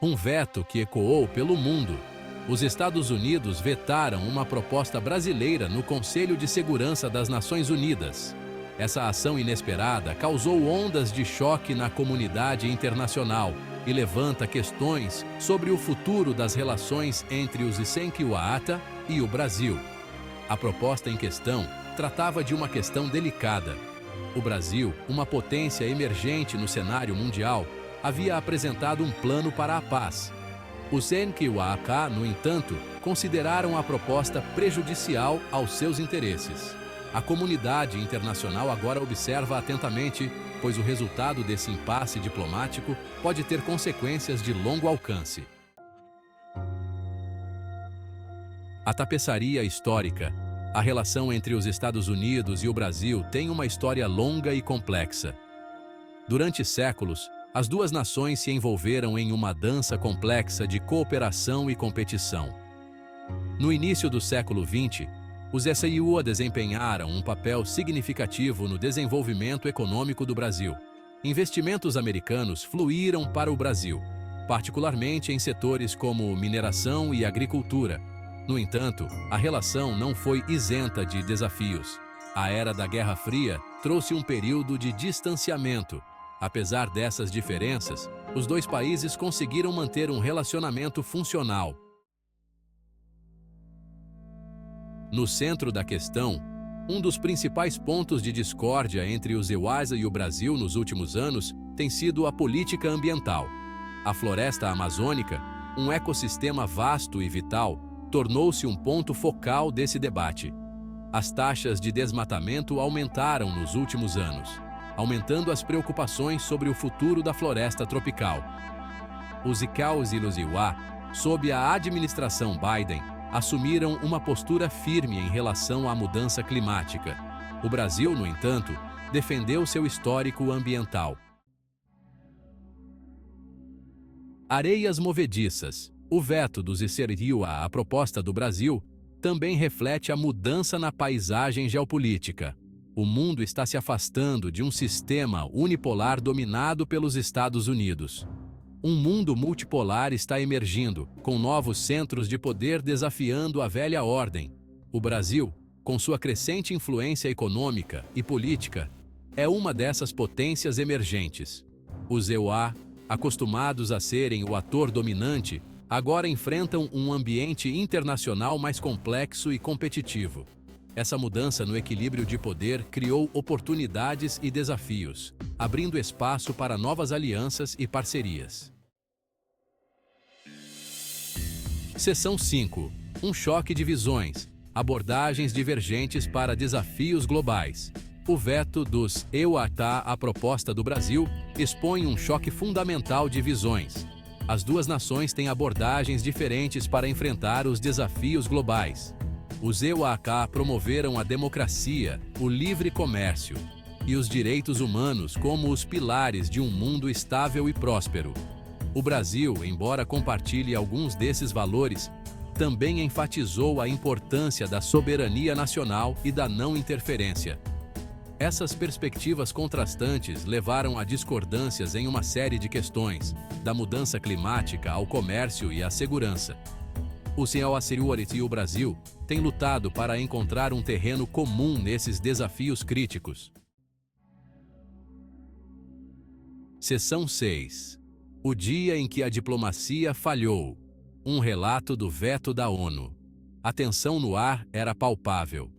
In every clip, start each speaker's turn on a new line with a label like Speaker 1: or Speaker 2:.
Speaker 1: Um veto que ecoou pelo mundo. Os Estados Unidos vetaram uma proposta brasileira no Conselho de Segurança das Nações Unidas. Essa ação inesperada causou ondas de choque na comunidade internacional e levanta questões sobre o futuro das relações entre os Isenkiwata e o Brasil. A proposta em questão tratava de uma questão delicada. O Brasil, uma potência emergente no cenário mundial, havia apresentado um plano para a paz. Os Isenkiwata, no entanto, consideraram a proposta prejudicial aos seus interesses. A comunidade internacional agora observa atentamente, pois o resultado desse impasse diplomático pode ter consequências de longo alcance. A tapeçaria histórica. A relação entre os Estados Unidos e o Brasil tem uma história longa e complexa. Durante séculos, as duas nações se envolveram em uma dança complexa de cooperação e competição. No início do século XX, os SIUA desempenharam um papel significativo no desenvolvimento econômico do Brasil. Investimentos americanos fluíram para o Brasil, particularmente em setores como mineração e agricultura. No entanto, a relação não foi isenta de desafios. A era da Guerra Fria trouxe um período de distanciamento. Apesar dessas diferenças, os dois países conseguiram manter um relacionamento funcional. No centro da questão, um dos principais pontos de discórdia entre os EUASA e o Brasil nos últimos anos tem sido a política ambiental. A floresta amazônica, um ecossistema vasto e vital, tornou-se um ponto focal desse debate. As taxas de desmatamento aumentaram nos últimos anos, aumentando as preocupações sobre o futuro da floresta tropical. Os ICAOs e os IUA, sob a administração Biden, assumiram uma postura firme em relação à mudança climática. O Brasil, no entanto, defendeu seu histórico ambiental. Areias movediças. O veto dos ICERIUA à proposta do Brasil também reflete a mudança na paisagem geopolítica. O mundo está se afastando de um sistema unipolar dominado pelos Estados Unidos. Um mundo multipolar está emergindo, com novos centros de poder desafiando a velha ordem. O Brasil, com sua crescente influência econômica e política, é uma dessas potências emergentes. Os EUA, acostumados a serem o ator dominante, agora enfrentam um ambiente internacional mais complexo e competitivo. Essa mudança no equilíbrio de poder criou oportunidades e desafios, abrindo espaço para novas alianças e parcerias. Seção 5. Um choque de visões. Abordagens divergentes para desafios globais. O veto dos EUATA à proposta do Brasil expõe um choque fundamental de visões. As duas nações têm abordagens diferentes para enfrentar os desafios globais. Os EUATA promoveram a democracia, o livre comércio e os direitos humanos como os pilares de um mundo estável e próspero. O Brasil, embora compartilhe alguns desses valores, também enfatizou a importância da soberania nacional e da não interferência. Essas perspectivas contrastantes levaram a discordâncias em uma série de questões, da mudança climática ao comércio e à segurança. O CEOA e o Brasil têm lutado para encontrar um terreno comum nesses desafios críticos. Seção 6. O dia em que a diplomacia falhou. Um relato do veto da ONU. A tensão no ar era palpável.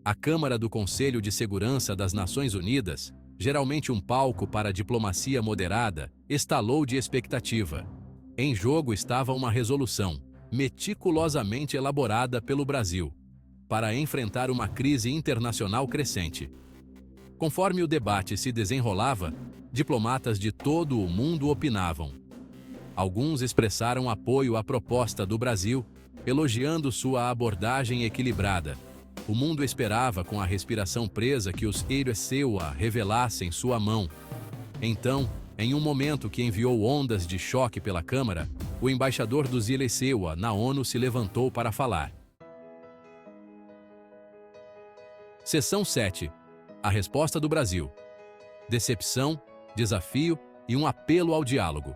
Speaker 1: A Câmara do Conselho de Segurança das Nações Unidas, geralmente um palco para a diplomacia moderada, estalou de expectativa. Em jogo estava uma resolução, meticulosamente elaborada pelo Brasil, para enfrentar uma crise internacional crescente. Conforme o debate se desenrolava, diplomatas de todo o mundo opinavam. Alguns expressaram apoio à proposta do Brasil, elogiando sua abordagem equilibrada. O mundo esperava com a respiração presa que os EUA revelassem sua mão. Então, em um momento que enviou ondas de choque pela Câmara, o embaixador dos EUA na ONU se levantou para falar. Seção 7. A resposta do Brasil. Decepção, desafio e um apelo ao diálogo.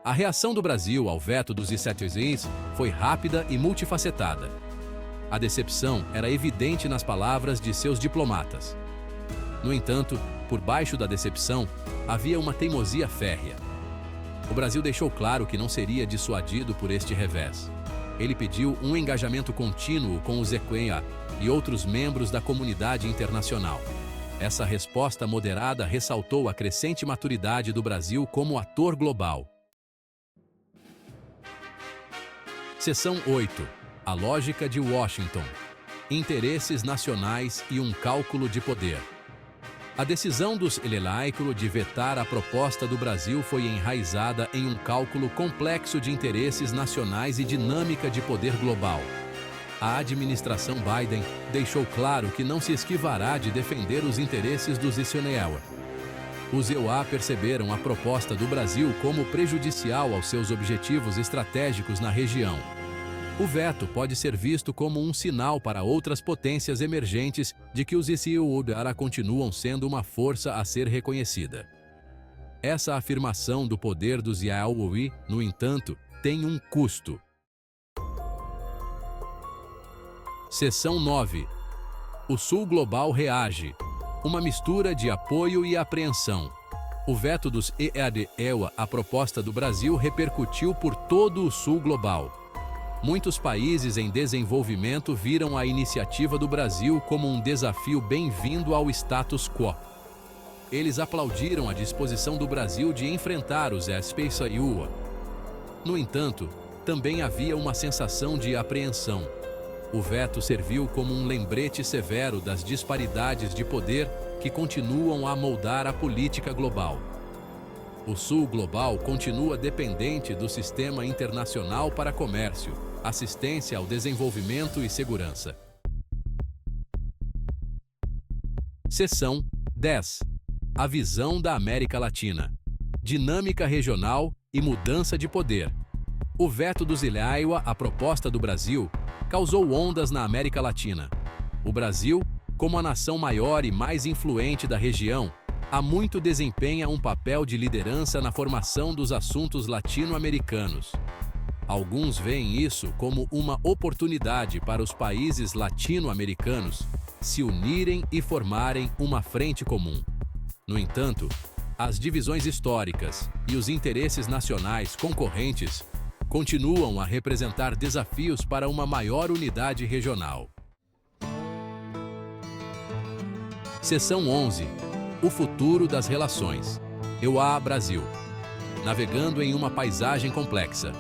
Speaker 1: A reação do Brasil ao veto dos Estados Unidos foi rápida e multifacetada. A decepção era evidente nas palavras de seus diplomatas. No entanto, por baixo da decepção, havia uma teimosia férrea. O Brasil deixou claro que não seria dissuadido por este revés. Ele pediu um engajamento contínuo com os ECA e outros membros da comunidade internacional. Essa resposta moderada ressaltou a crescente maturidade do Brasil como ator global. Seção 8. A lógica de Washington. Interesses nacionais e um cálculo de poder. A decisão dos ECA de vetar a proposta do Brasil foi enraizada em um cálculo complexo de interesses nacionais e dinâmica de poder global. A administração Biden deixou claro que não se esquivará de defender os interesses dos ECA. Os EUA perceberam a proposta do Brasil como prejudicial aos seus objetivos estratégicos na região. O veto pode ser visto como um sinal para outras potências emergentes de que os ECA continuam sendo uma força a ser reconhecida. Essa afirmação do poder dos ECA, no entanto, tem um custo. Seção 9. O Sul Global reage. Uma mistura de apoio e apreensão. O veto dos ECA à proposta do Brasil repercutiu por todo o Sul Global. Muitos países em desenvolvimento viram a iniciativa do Brasil como um desafio bem-vindo ao status quo. Eles aplaudiram a disposição do Brasil de enfrentar os ECA. No entanto, também havia uma sensação de apreensão. O veto serviu como um lembrete severo das disparidades de poder que continuam a moldar a política global. O Sul Global continua dependente do sistema internacional para comércio, assistência ao desenvolvimento e segurança. Seção 10. A visão da América Latina. Dinâmica regional e mudança de poder. O veto dos ECA à proposta do Brasil causou ondas na América Latina. O Brasil, como a nação maior e mais influente da região, há muito desempenha um papel de liderança na formação dos assuntos latino-americanos. Alguns veem isso como uma oportunidade para os países latino-americanos se unirem e formarem uma frente comum. No entanto, as divisões históricas e os interesses nacionais concorrentes continuam a representar desafios para uma maior unidade regional. Seção 11. O futuro das relações. EUA-Brasil. Navegando em uma paisagem complexa.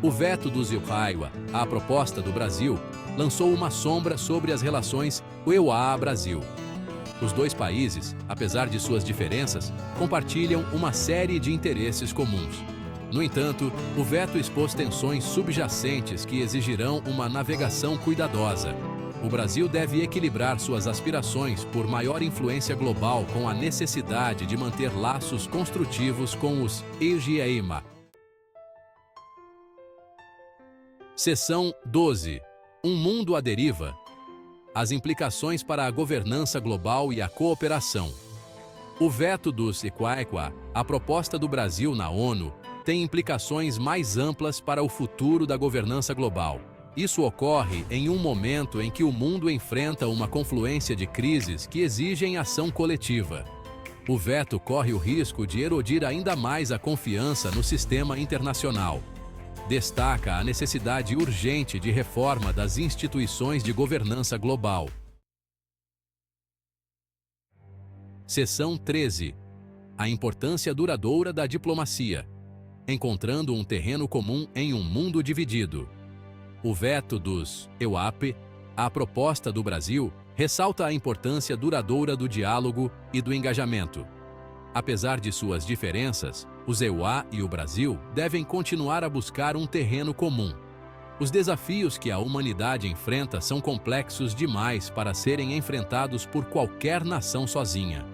Speaker 1: O veto dos EUA à proposta do Brasil lançou uma sombra sobre as relações EUA-Brasil. Os dois países, apesar de suas diferenças, compartilham uma série de interesses comuns. No entanto, o veto expôs tensões subjacentes que exigirão uma navegação cuidadosa. O Brasil deve equilibrar suas aspirações por maior influência global com a necessidade de manter laços construtivos com os ECA. Seção 12. Um mundo à deriva. As implicações para a governança global e a cooperação. O veto dos ECA à proposta do Brasil na ONU tem implicações mais amplas para o futuro da governança global. Isso ocorre em um momento em que o mundo enfrenta uma confluência de crises que exigem ação coletiva. O veto corre o risco de erodir ainda mais a confiança no sistema internacional. Destaca a necessidade urgente de reforma das instituições de governança global. Seção 13. A importância duradoura da diplomacia. Encontrando um terreno comum em um mundo dividido. O veto dos EUA à proposta do Brasil ressalta a importância duradoura do diálogo e do engajamento. Apesar de suas diferenças, os EUA e o Brasil devem continuar a buscar um terreno comum. Os desafios que a humanidade enfrenta são complexos demais para serem enfrentados por qualquer nação sozinha.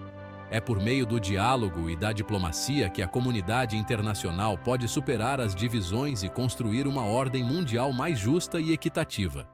Speaker 1: É por meio do diálogo e da diplomacia que a comunidade internacional pode superar as divisões e construir uma ordem mundial mais justa e equitativa.